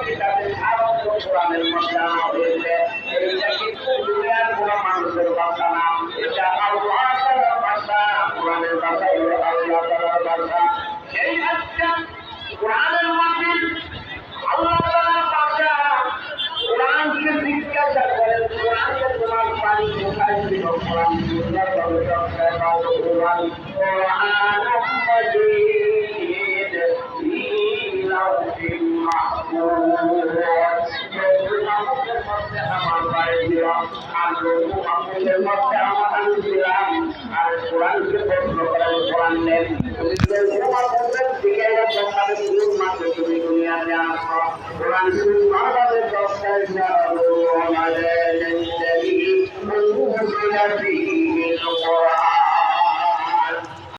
কিতাবে সারন্ত কোরআনের মধ্যে আনা হয়েছে। এইটা কিন্তু দুনিয়ার কোন মানুষের ভাষা না, এটা আল্লাহ তাআলার ভাষা। কোরআনের ভাষা হলো আল্লাহ তাআলার ভাষা। এই আজকে কোরআনের মধ্যে আল্লাহ তাআলার ভাষা। কোরআনকে জিজ্ঞাসা করেন, কোরআনকে তোমার পানি কোথায় ছিল? কোরআন জিজ্ঞাসা করে কোরআন মজিদ ফি লাউহিল মাহফুজ। মুহাম্মদের মধ্যে আমার বাড়ি ছিল, আর মুহাম্মদের মধ্যে আমার আমি ছিলাম। আর কোরআনকে প্রশ্ন করেন, কোরআন নেই মুহাম্মদের দিকে তোমাদের মাঝে তুমি দুনিয়াতে আসো। কোরআন